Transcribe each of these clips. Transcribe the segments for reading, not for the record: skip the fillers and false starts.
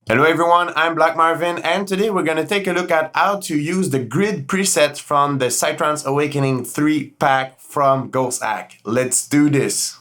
Hello everyone, I'm Black Marvin, and today we're going to take a look at how to use the grid preset from the Psytrance Awakening 3-pack from Ghost Hack. Let's do this!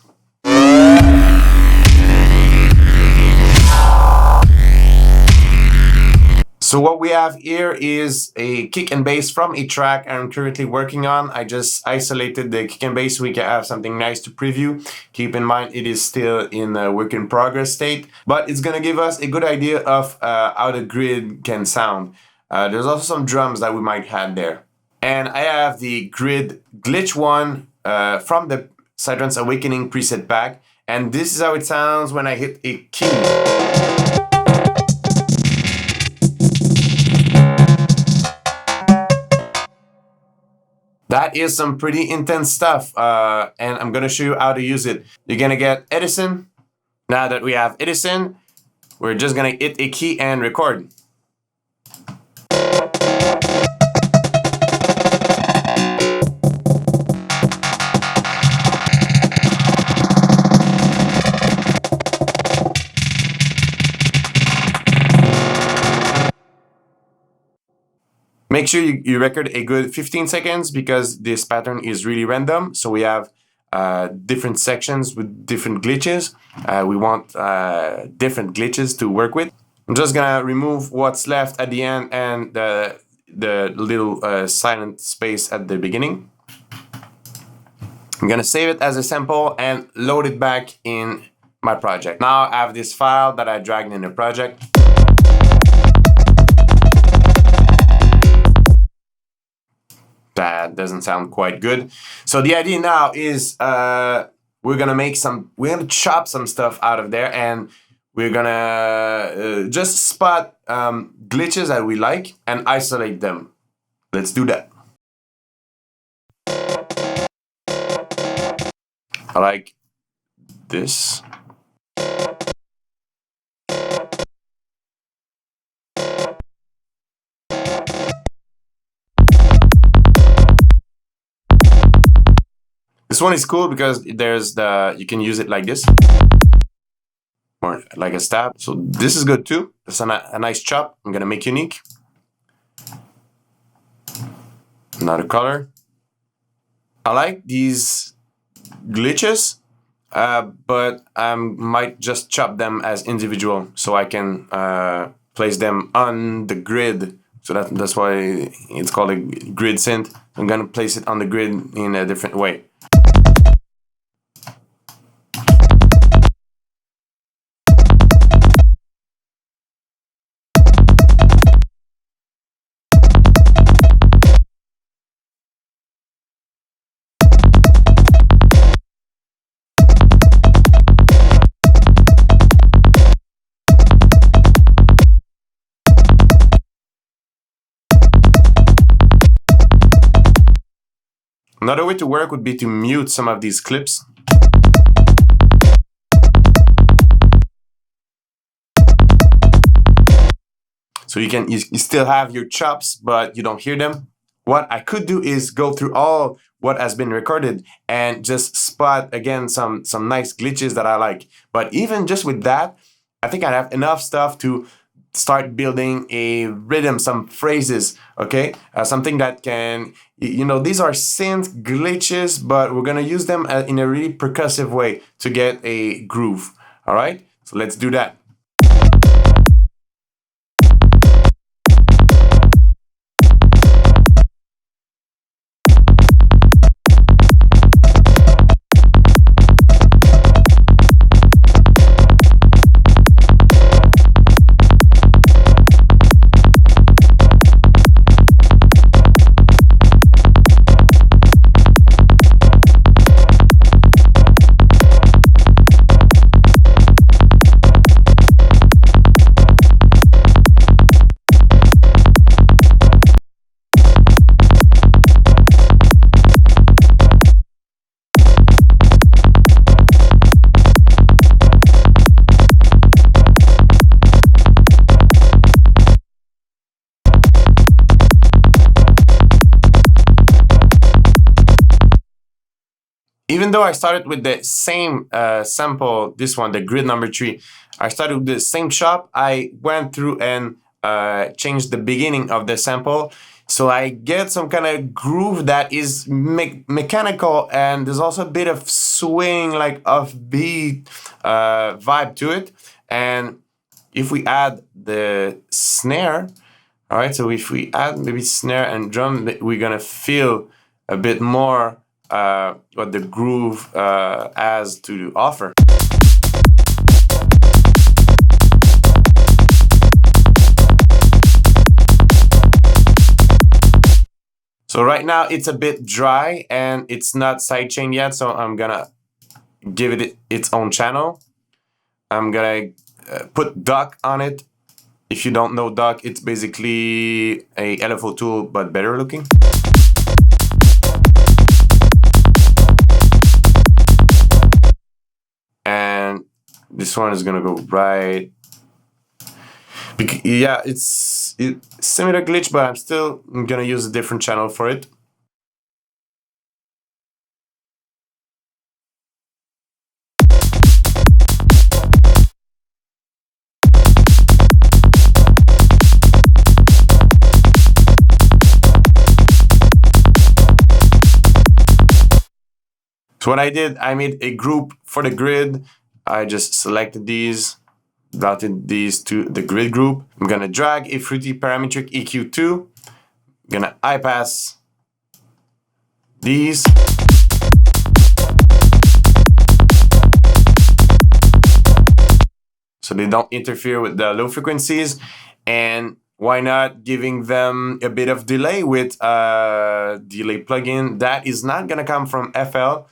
So what we have here is a kick and bass from a track I'm currently working on. I just isolated the kick and bass so we can have something nice to preview. Keep in mind it is still in a work in progress state, but it's going to give us a good idea of how the grid can sound. There's also some drums that we might have there. And I have the grid glitch one from the Psytrance Awakening preset pack, and this is how it sounds when I hit a key. That is some pretty intense stuff, and I'm gonna show you how to use it. You're gonna get Edison. Now that we have Edison, we're just gonna hit a key and record. Make sure you record a good 15 seconds because this pattern is really random. So we have different sections with different glitches. We want different glitches to work with. I'm just gonna remove what's left at the end and the little silent space at the beginning. I'm gonna save it as a sample and load it back in my project. Now I have this file that I dragged in the project. That doesn't sound quite good. So the idea now is we're gonna chop some stuff out of there, and we're gonna just spot glitches that we like and isolate them. Let's do that. I like this. This one is cool because you can use it like this, or like a stab. So this is good too. It's a nice chop. I'm gonna make unique. Another color. I like these glitches, but I might just chop them as individual so I can place them on the grid. So that's why it's called a grid synth. I'm gonna place it on the grid in a different way. Another way to work would be to mute some of these clips. So you still have your chops, but you don't hear them. What I could do is go through all what has been recorded and just spot again some nice glitches that I like. But even just with that, I think I have enough stuff to start building a rhythm, some phrases, okay? Something that can, these are synth glitches, but we're gonna use them in a really percussive way to get a groove, all right? So let's do that. Even though I started with the same sample, this one, the grid number 3, I started with the same chop. I went through and changed the beginning of the sample. So I get some kind of groove that is mechanical, and there's also a bit of swing, like offbeat vibe to it. And if we add the snare, all right, so if we add maybe snare and drum, we're gonna feel a bit more what the groove has to offer. So right now it's a bit dry and it's not sidechain yet, so I'm gonna give it its own channel. I'm gonna put duck on it. If you don't know duck, it's basically a LFO tool but better looking. And this one is gonna go right. Yeah, it's similar glitch, but I'm still gonna use a different channel for it. So what I did, I made a group for the grid. I just selected these, routed these to the grid group. I'm gonna drag a fruity parametric EQ2. I'm gonna high pass these. So they don't interfere with the low frequencies. And why not giving them a bit of delay with a delay plugin that is not gonna come from FL.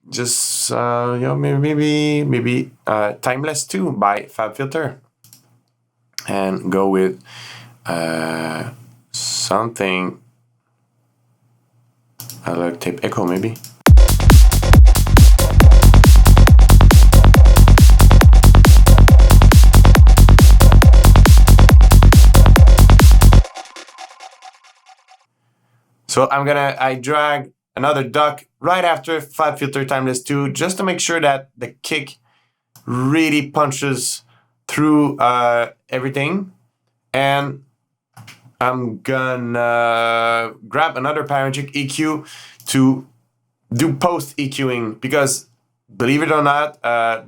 Just you know, maybe Timeless 2 by FabFilter, and go with something I like tape echo maybe. So I drag another duck right after FabFilter Timeless 2, just to make sure that the kick really punches through everything. And I'm gonna grab another parametric EQ to do post EQing, because believe it or not,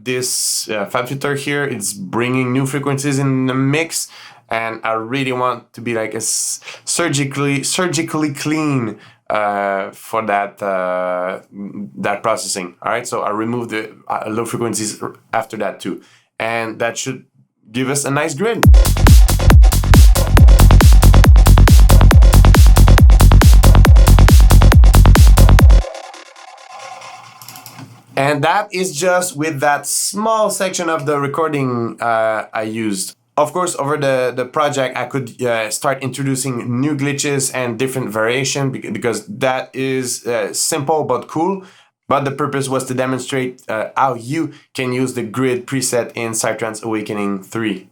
this FabFilter here, it's bringing new frequencies in the mix, and I really want to be like a surgically clean for that that processing. All right, so I remove the low frequencies after that too, and that should give us a nice grid. And that is just with that small section of the recording I used. Of course, over the project, I could start introducing new glitches and different variation, because that is simple but cool. But the purpose was to demonstrate how you can use the grid preset in Psytrance Awakening 3.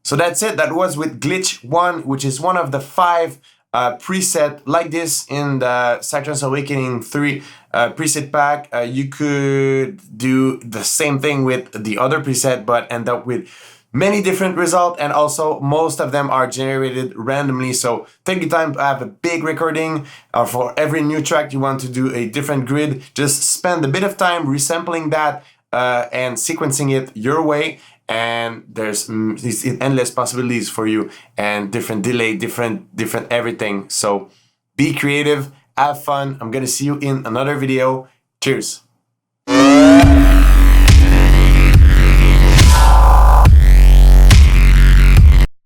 So that's it. That was with glitch 1, which is one of the 5 preset like this in the Psytrance Awakening 3 preset pack. You could do the same thing with the other preset, but end up with many different results, and also most of them are generated randomly. So take your time to have a big recording. For every new track you want to do a different grid, just spend a bit of time resampling that and sequencing it your way. And there's endless possibilities for you, and different delay, different everything. So be creative, have fun. I'm gonna see you in another video. Cheers.